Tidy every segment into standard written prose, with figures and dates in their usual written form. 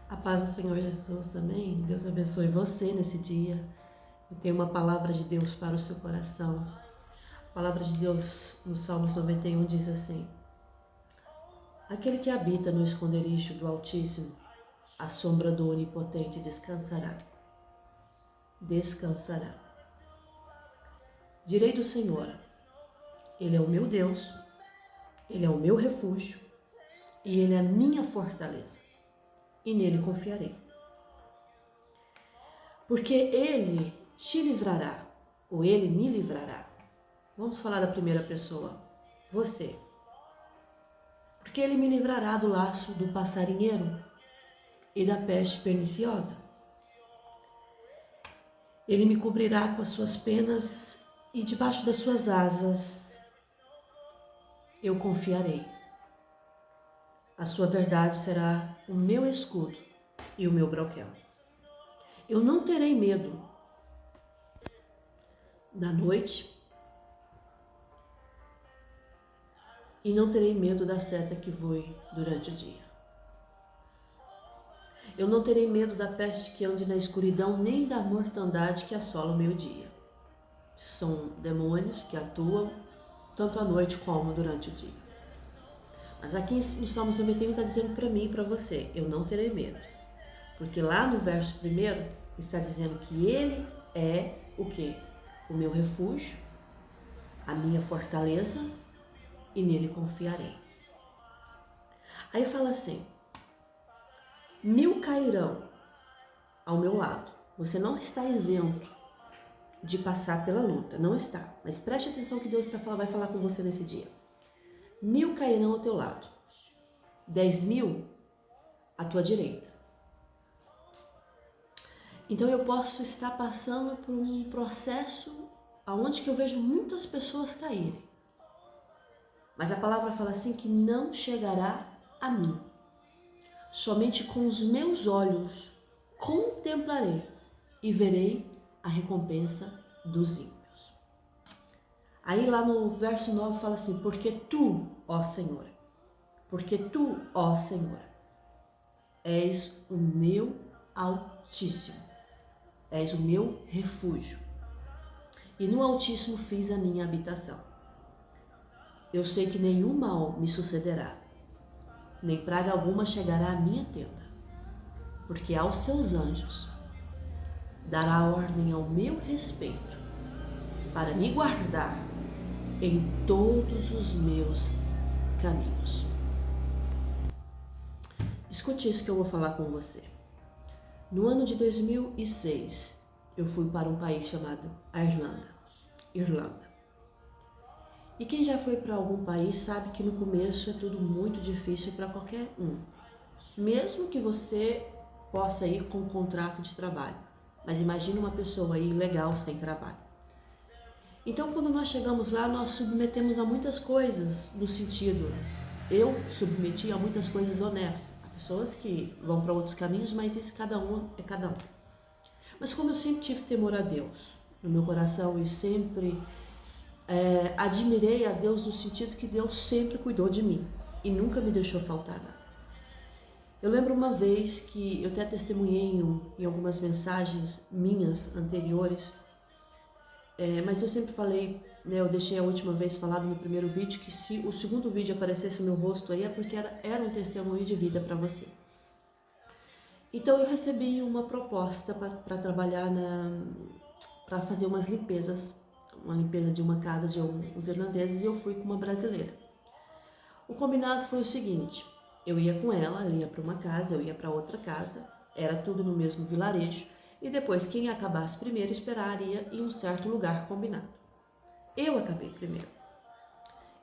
A paz do Senhor Jesus, amém? Deus abençoe você nesse dia. Eu tenho uma palavra de Deus para o seu coração. A palavra de Deus no Salmos 91 diz assim: aquele que habita no esconderijo do Altíssimo, à sombra do Onipotente descansará. Descansará. Direi do Senhor, Ele é o meu Deus, Ele é o meu refúgio e Ele é a minha fortaleza, e nele confiarei. Porque Ele te livrará, ou Ele me livrará. Vamos falar da primeira pessoa, você. Porque Ele me livrará do laço do passarinheiro e da peste perniciosa. Ele me cobrirá com as suas penas e debaixo das suas asas eu confiarei. A sua verdade será o meu escudo e o meu broquel. Eu não terei medo da noite e não terei medo da seta que voe durante o dia. Eu não terei medo da peste que ande na escuridão, nem da mortandade que assola o meio-dia. São demônios que atuam tanto à noite como durante o dia. Mas aqui no Salmo 91 está dizendo para mim e para você, eu não terei medo. Porque lá no verso 1 está dizendo que Ele é o quê? O meu refúgio, a minha fortaleza, e nele confiarei. Aí fala assim: 1000 cairão ao meu lado. Você não está isento de passar pela luta, não está. Mas preste atenção que Deus vai falar com você nesse dia. 1000 cairão ao teu lado, 10.000 à tua direita. Então eu posso estar passando por um processo onde que eu vejo muitas pessoas caírem. Mas a palavra fala assim que não chegará a mim. Somente com os meus olhos contemplarei e verei a recompensa dos ímpios. Aí lá no verso 9 fala assim: porque tu, ó Senhor, és o meu Altíssimo, és o meu refúgio, e no Altíssimo fiz a minha habitação. Eu sei que nenhum mal me sucederá, nem praga alguma chegará à minha tenda, porque aos seus anjos dará ordem ao meu respeito, para me guardar em todos os meus caminhos. Escute isso que eu vou falar com você. No ano de 2006, eu fui para um país chamado Irlanda. E quem já foi para algum país sabe que no começo é tudo muito difícil para qualquer um. Mesmo que você possa ir com um contrato de trabalho. Mas imagine uma pessoa aí legal sem trabalho. Então, quando nós chegamos lá, nós submetemos a muitas coisas, no sentido, eu submeti a muitas coisas honestas. Há pessoas que vão para outros caminhos, mas isso cada um é cada um. Mas como eu sempre tive temor a Deus no meu coração e sempre admirei a Deus no sentido que Deus sempre cuidou de mim e nunca me deixou faltar nada. Eu lembro uma vez que eu até testemunhei em algumas mensagens minhas anteriores, mas eu sempre falei, né, eu deixei a última vez falado no primeiro vídeo, que se o segundo vídeo aparecesse o meu rosto aí é porque era um testemunho de vida para você. Então eu recebi uma proposta para trabalhar para fazer umas limpezas, uma limpeza de uma casa de uns irlandeses, e eu fui com uma brasileira. O combinado foi o seguinte: eu ia com ela ia para uma casa, eu ia para outra casa, era tudo no mesmo vilarejo, e depois quem acabasse primeiro esperaria em um certo lugar combinado. Eu acabei primeiro.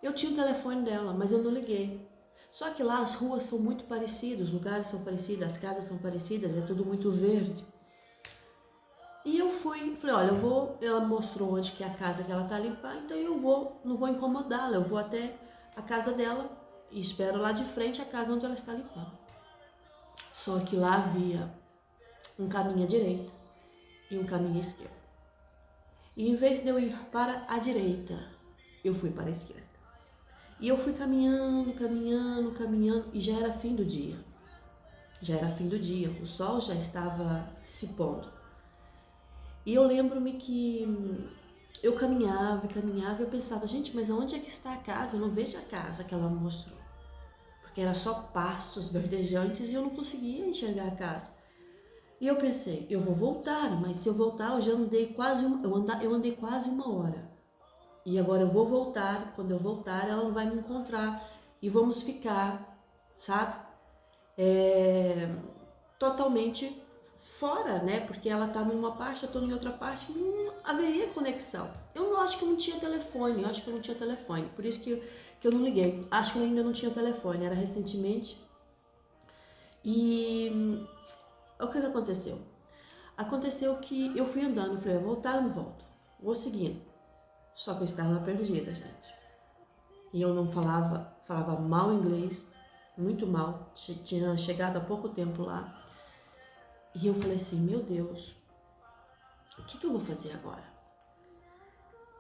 Eu tinha o telefone dela, mas eu não liguei. Só que lá as ruas são muito parecidas, os lugares são parecidos, as casas são parecidas, é tudo muito verde. E eu falei, olha, ela mostrou onde que é a casa que ela tá limpando, então eu não vou incomodá-la, eu vou até a casa dela e espero lá de frente a casa onde ela está limpando. Só que lá havia um caminho à direita e um caminho à esquerda. E em vez de eu ir para a direita, eu fui para a esquerda. E eu fui caminhando, e já era fim do dia. Já era fim do dia, o sol já estava se pondo. E eu lembro-me que eu caminhava e eu pensava, gente, mas onde é que está a casa? Eu não vejo a casa que ela mostrou. Porque era só pastos verdejantes e eu não conseguia enxergar a casa. E eu pensei, eu vou voltar, mas se eu voltar, eu já andei eu andei quase 1 hora. E agora eu vou voltar, quando eu voltar, ela não vai me encontrar. E vamos ficar, sabe? Totalmente fora, né? Porque ela tá numa parte, eu tô em outra parte, não haveria conexão. Eu acho que eu não tinha telefone, por isso que eu não liguei. Acho que eu ainda não tinha telefone, era recentemente. E o que aconteceu? Aconteceu que eu fui andando, falei, vou voltar ou não volto? Vou seguindo. Só que eu estava perdida, gente. E eu não falava mal inglês, muito mal. Tinha chegado há pouco tempo lá. E eu falei assim, meu Deus, o que eu vou fazer agora?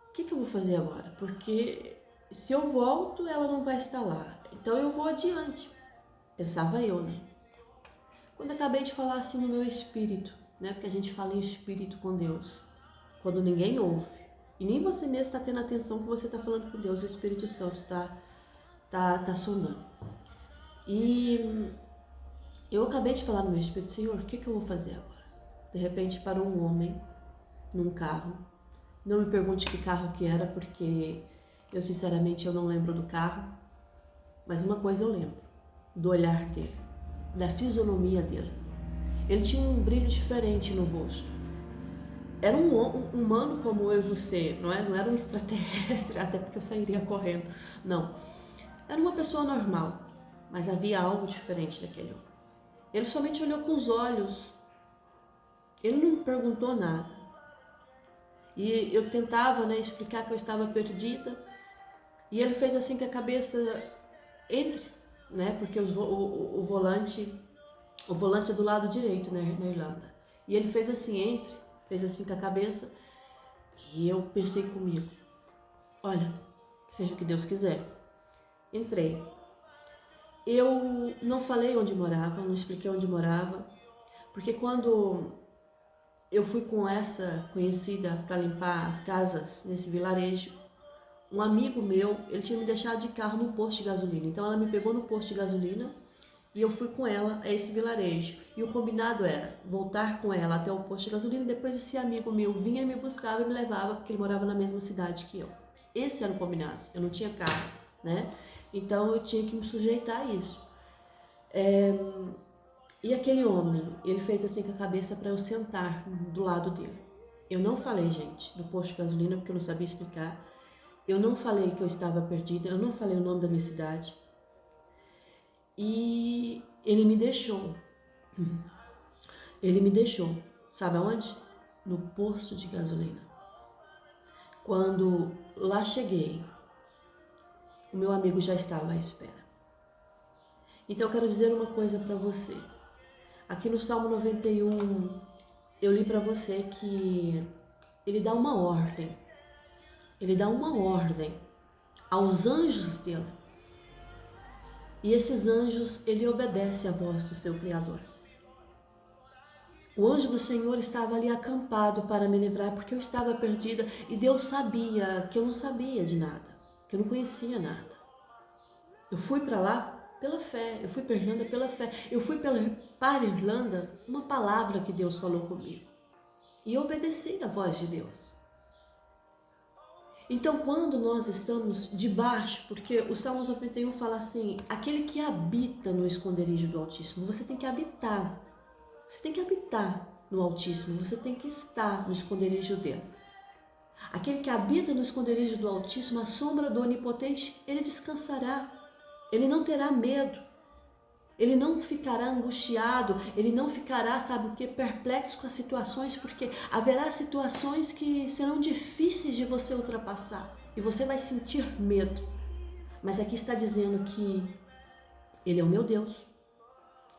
O que eu vou fazer agora? Porque se eu volto, ela não vai estar lá. Então eu vou adiante. Pensava eu, né? Quando acabei de falar assim no meu espírito, né? Porque a gente fala em espírito com Deus. Quando ninguém ouve. E nem você mesmo está tendo atenção que você está falando com Deus. O Espírito Santo tá sondando. E eu acabei de falar no meu espírito, Senhor, o que eu vou fazer agora? De repente parou um homem num carro. Não me pergunte que carro que era, porque eu sinceramente eu não lembro do carro. Mas uma coisa eu lembro, do olhar dele, da fisionomia dele. Ele tinha um brilho diferente no rosto. Era um humano como eu e você, não era um extraterrestre, até porque eu sairia correndo. Não, era uma pessoa normal, mas havia algo diferente daquele homem. Ele somente olhou com os olhos, ele não me perguntou nada. E eu tentava, né, explicar que eu estava perdida, e ele fez assim com a cabeça entre, né, porque o volante é do lado direito, né, na Irlanda. E ele fez assim com a cabeça, e eu pensei comigo, olha, seja o que Deus quiser. Entrei. Eu não falei onde morava, não expliquei onde morava, porque quando eu fui com essa conhecida para limpar as casas nesse vilarejo, um amigo meu, ele tinha me deixado de carro no posto de gasolina. Então ela me pegou no posto de gasolina e eu fui com ela a esse vilarejo. E o combinado era voltar com ela até o posto de gasolina e depois esse amigo meu vinha me buscar e me levava porque ele morava na mesma cidade que eu. Esse era o combinado. Eu não tinha carro, né? Então eu tinha que me sujeitar a isso. E aquele homem, ele fez assim com a cabeça para eu sentar do lado dele. Eu não falei, gente, do posto de gasolina porque eu não sabia explicar. Eu não falei que eu estava perdida, eu não falei o nome da minha cidade. E ele me deixou. Ele me deixou. Sabe aonde? No posto de gasolina. Quando lá cheguei, o meu amigo já estava à espera. Então eu quero dizer uma coisa para você. Aqui no Salmo 91, eu li para você que ele dá uma ordem. Ele dá uma ordem aos anjos dele. E esses anjos, ele obedece à voz do seu Criador. O anjo do Senhor estava ali acampado para me livrar, porque eu estava perdida e Deus sabia que eu não sabia de nada, que eu não conhecia nada. Eu fui para lá pela fé, eu fui para a Irlanda pela fé, eu fui para a Irlanda uma palavra que Deus falou comigo. E eu obedeci à voz de Deus. Então, quando nós estamos debaixo, porque o Salmo 91 fala assim, aquele que habita no esconderijo do Altíssimo, você tem que habitar. Você tem que habitar no Altíssimo, você tem que estar no esconderijo dele. Aquele que habita no esconderijo do Altíssimo, a sombra do Onipotente, ele descansará. Ele não terá medo. Ele não ficará angustiado, ele não ficará, sabe o que, perplexo com as situações, porque haverá situações que serão difíceis de você ultrapassar e você vai sentir medo. Mas aqui está dizendo que ele é o meu Deus,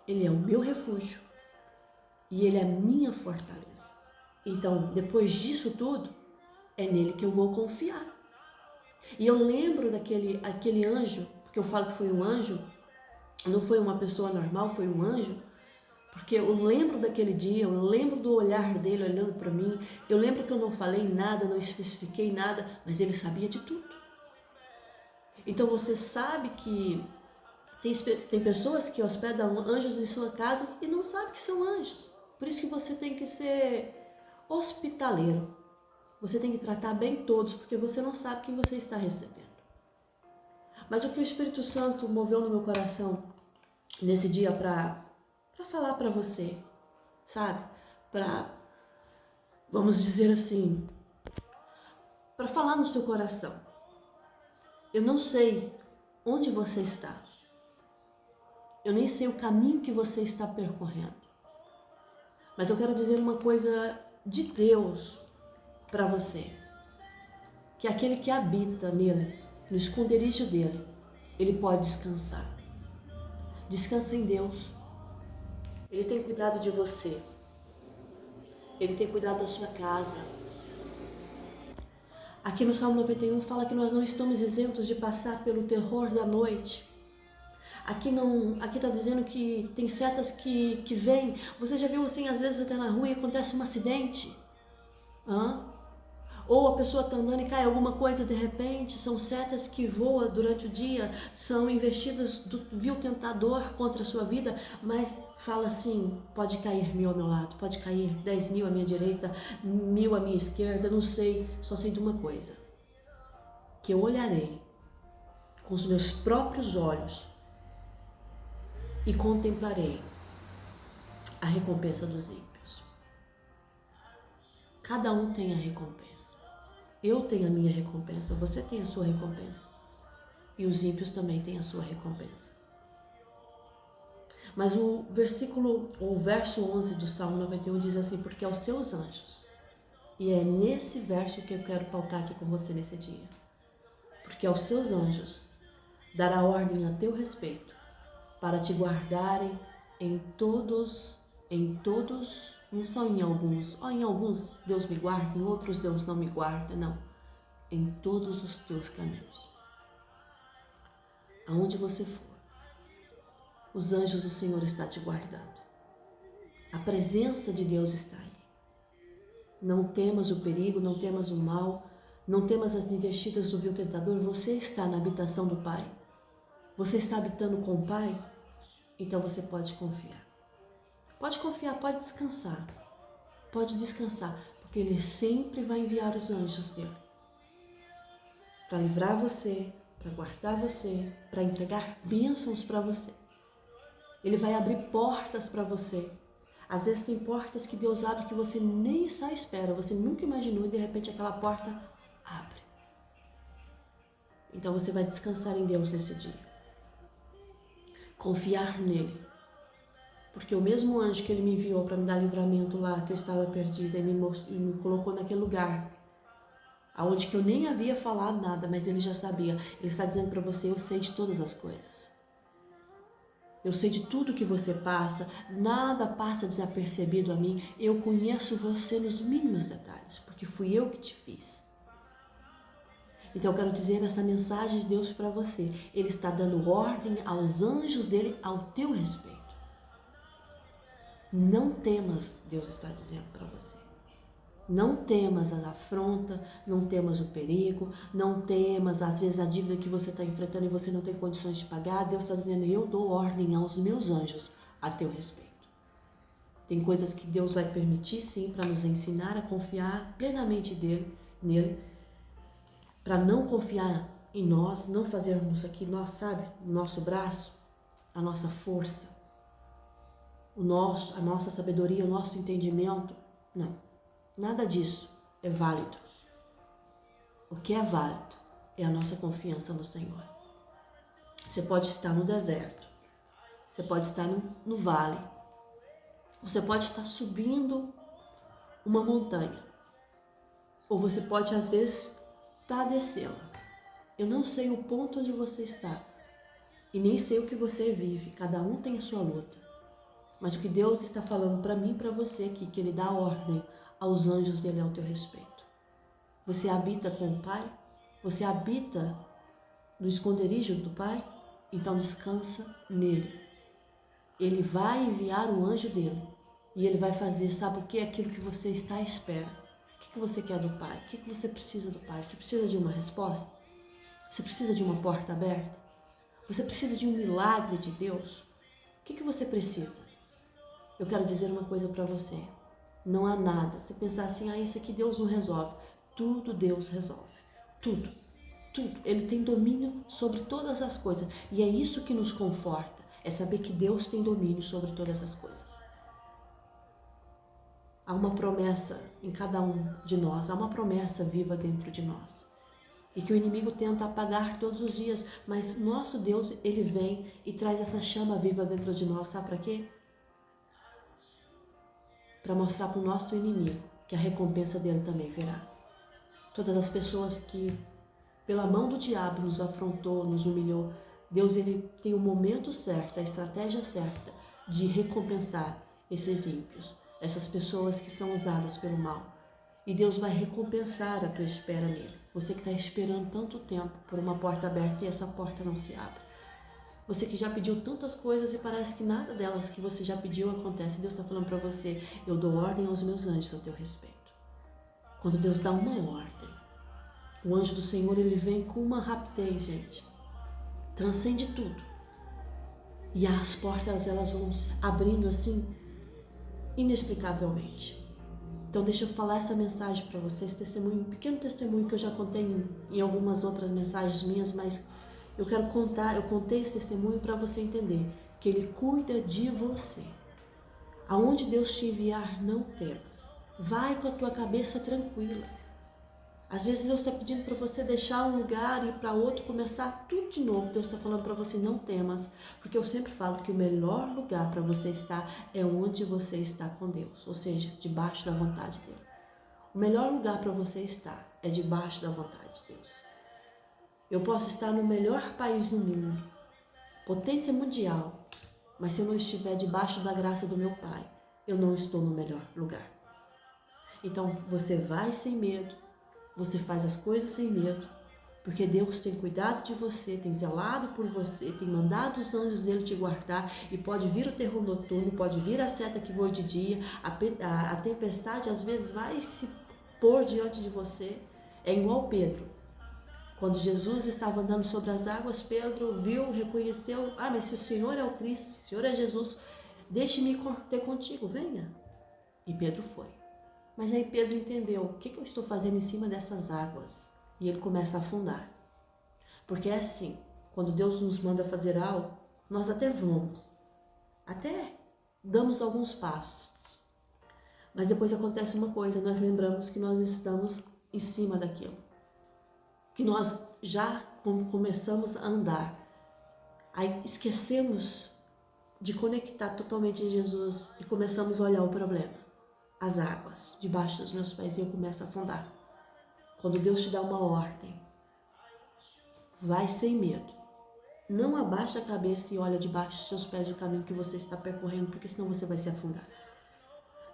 ele é o meu refúgio e ele é a minha fortaleza. Então, depois disso tudo, é nele que eu vou confiar. E eu lembro aquele anjo, porque eu falo que foi um anjo, não foi uma pessoa normal, foi um anjo, Porque eu lembro daquele dia, eu lembro do olhar dele olhando para mim, eu lembro que eu não falei nada, não especifiquei nada, mas ele sabia de tudo. Então você sabe que tem pessoas que hospedam anjos em suas casas e não sabem que são anjos. Por isso que você tem que ser hospitaleiro. Você tem que tratar bem todos, porque você não sabe quem você está recebendo. Mas o que o Espírito Santo moveu no meu coração nesse dia para falar para você, sabe? Para, vamos dizer assim, para falar no seu coração. Eu não sei onde você está. Eu nem sei o caminho que você está percorrendo. Mas eu quero dizer uma coisa de Deus para você. Que aquele que habita nele, no esconderijo dele, ele pode descansar. Descansa em Deus. Ele tem cuidado de você. Ele tem cuidado da sua casa. Aqui no Salmo 91 fala que nós não estamos isentos de passar pelo terror da noite. Aqui está dizendo que tem setas que vêm. Você já viu assim, às vezes você está na rua e acontece um acidente? Ou a pessoa está andando e cai alguma coisa de repente. São setas que voam durante o dia, são investidas do vil tentador contra a sua vida, mas fala assim, pode cair 1000 ao meu lado, pode cair 10.000 à minha direita, 1000 à minha esquerda, não sei, só sei de uma coisa, que eu olharei com os meus próprios olhos e contemplarei a recompensa dos ímpios. Cada um tem a recompensa. Eu tenho a minha recompensa, você tem a sua recompensa. E os ímpios também têm a sua recompensa. Mas o verso 11 do Salmo 91 diz assim, porque aos seus anjos, e é nesse verso que eu quero pautar aqui com você nesse dia, porque aos seus anjos dará ordem a teu respeito, para te guardarem em todos, não só em alguns Deus me guarda, em outros Deus não me guarda, não, em todos os teus caminhos. Aonde você for, os anjos do Senhor estão te guardando. A presença de Deus está aí. Não temas o perigo, não temas o mal, não temas as investidas do vil tentador. Você está na habitação do Pai. Você está habitando com o Pai, então você pode confiar. Pode confiar, pode descansar. Pode descansar, porque Ele sempre vai enviar os anjos dele para livrar você, para guardar você, para entregar bênçãos para você. Ele vai abrir portas para você. Às vezes tem portas que Deus abre que você nem está à espera, você nunca imaginou e de repente aquela porta abre. Então você vai descansar em Deus nesse dia. Confiar nele. Porque o mesmo anjo que ele me enviou para me dar livramento lá, que eu estava perdida, e me colocou naquele lugar, aonde que eu nem havia falado nada, mas ele já sabia. Ele está dizendo para você, eu sei de todas as coisas. Eu sei de tudo que você passa, nada passa desapercebido a mim. Eu conheço você nos mínimos detalhes, porque fui eu que te fiz. Então eu quero dizer essa mensagem de Deus para você. Ele está dando ordem aos anjos dele ao teu respeito. Não temas, Deus está dizendo para você. Não temas a afronta, não temas o perigo, não temas às vezes a dívida que você está enfrentando e você não tem condições de pagar. Deus está dizendo, eu dou ordem aos meus anjos a teu respeito. Tem coisas que Deus vai permitir sim para nos ensinar a confiar plenamente nele, para não confiar em nós, não fazermos aqui nós, sabe, o nosso braço, a nossa força, a nossa sabedoria, o nosso entendimento. Não. Nada disso é válido. O que é válido é a nossa confiança no Senhor. Você pode estar no deserto, você pode estar no vale, você pode estar subindo uma montanha, ou você pode às vezes estar descendo. Eu não sei o ponto onde você está e nem sei o que você vive, cada um tem a sua luta. Mas o que Deus está falando para mim e para você aqui, que Ele dá ordem aos anjos dele ao teu respeito. Você habita com o Pai? Você habita no esconderijo do Pai? Então descansa nele. Ele vai enviar o anjo dele e ele vai fazer, sabe o que? Aquilo que você está à espera. O que você quer do Pai? O que você precisa do Pai? Você precisa de uma resposta? Você precisa de uma porta aberta? Você precisa de um milagre de Deus? O que você precisa? Eu quero dizer uma coisa para você. Não há nada. Você pensar assim, isso aqui Deus não resolve. Tudo Deus resolve. Tudo. Tudo. Ele tem domínio sobre todas as coisas. E é isso que nos conforta. É saber que Deus tem domínio sobre todas as coisas. Há uma promessa em cada um de nós. Há uma promessa viva dentro de nós. E que o inimigo tenta apagar todos os dias. Mas nosso Deus, ele vem e traz essa chama viva dentro de nós. Sabe para quê? Para mostrar para o nosso inimigo que a recompensa dele também virá. Todas as pessoas que, pela mão do diabo, nos afrontou, nos humilhou, Deus ele tem o momento certo, a estratégia certa de recompensar esses ímpios, essas pessoas que são usadas pelo mal. E Deus vai recompensar a tua espera nele. Você que está esperando tanto tempo por uma porta aberta e essa porta não se abre. Você que já pediu tantas coisas e parece que nada delas que você já pediu acontece. Deus está falando para você, eu dou ordem aos meus anjos a teu respeito. Quando Deus dá uma ordem, o anjo do Senhor ele vem com uma rapidez, gente. Transcende tudo. E as portas elas vão se abrindo assim, inexplicavelmente. Então deixa eu falar essa mensagem para vocês, testemunho, um pequeno testemunho que eu já contei em algumas outras mensagens minhas, mas eu quero contar, eu contei esse testemunho para você entender que Ele cuida de você. Aonde Deus te enviar, não temas. Vai com a tua cabeça tranquila. Às vezes Deus está pedindo para você deixar um lugar e ir para outro, começar tudo de novo. Deus está falando para você, não temas. Porque eu sempre falo que o melhor lugar para você estar é onde você está com Deus. Ou seja, debaixo da vontade dEle. O melhor lugar para você estar é debaixo da vontade de Deus. Eu posso estar no melhor país do mundo, potência mundial, mas se eu não estiver debaixo da graça do meu Pai, eu não estou no melhor lugar. Então você vai sem medo, você faz as coisas sem medo, porque Deus tem cuidado de você, tem zelado por você, tem mandado os anjos dele te guardar, e pode vir o terror noturno, pode vir a seta que voa de dia, a tempestade às vezes vai se pôr diante de você. É igual Pedro. Quando Jesus estava andando sobre as águas, Pedro viu, reconheceu, mas se o Senhor é o Cristo, se o Senhor é Jesus, deixe-me ter contigo, venha. E Pedro foi. Mas aí Pedro entendeu, o que eu estou fazendo em cima dessas águas? E ele começa a afundar. Porque é assim, quando Deus nos manda fazer algo, nós até vamos, até damos alguns passos. Mas depois acontece uma coisa, nós lembramos que nós estamos em cima daquilo. Que nós já começamos a andar. Aí esquecemos de conectar totalmente em Jesus e começamos a olhar o problema. As águas debaixo dos meus pés e eu começo a afundar. Quando Deus te dá uma ordem, vai sem medo. Não abaixa a cabeça e olha debaixo dos seus pés o caminho que você está percorrendo, porque senão você vai se afundar.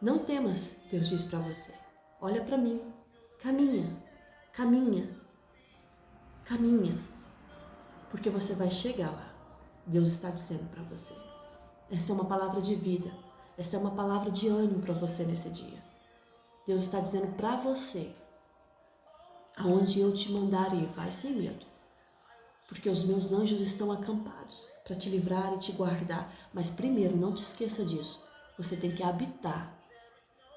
Não temas, Deus diz para você. Olha para mim, caminha, caminha. Caminha, porque você vai chegar lá. Deus está dizendo para você. Essa é uma palavra de vida. Essa é uma palavra de ânimo para você nesse dia. Deus está dizendo para você, aonde eu te mandar ir, vai sem medo. Porque os meus anjos estão acampados para te livrar e te guardar. Mas primeiro, não te esqueça disso. Você tem que habitar.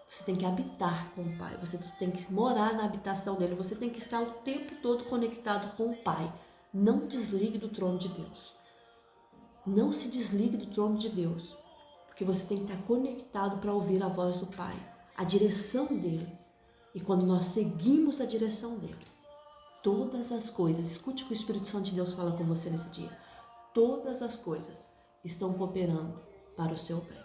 Você tem que habitar com o Pai. Você tem que morar na habitação dele. Você tem que estar o tempo todo conectado com o Pai. Não desligue do trono de Deus. Não se desligue do trono de Deus. Porque você tem que estar conectado para ouvir a voz do Pai. A direção dele. E quando nós seguimos a direção dele, todas as coisas, escute o que o Espírito Santo de Deus fala com você nesse dia. Todas as coisas estão cooperando para o seu bem.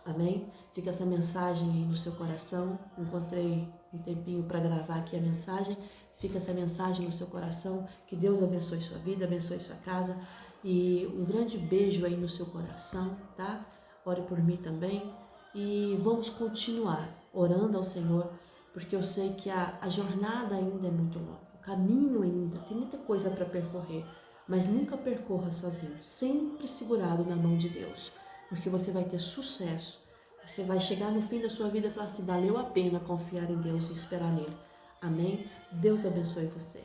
Amém? Fica essa mensagem aí no seu coração. Encontrei um tempinho para gravar aqui a mensagem. Fica essa mensagem no seu coração. Que Deus abençoe sua vida, abençoe sua casa. E um grande beijo aí no seu coração, tá? Ore por mim também. E vamos continuar orando ao Senhor, porque eu sei que a jornada ainda é muito longa. O caminho ainda, tem muita coisa para percorrer. Mas nunca percorra sozinho. Sempre segurado na mão de Deus. porque você vai ter sucesso. Você vai chegar no fim da sua vida e falar assim, valeu a pena confiar em Deus e esperar nele. Amém? Deus abençoe você.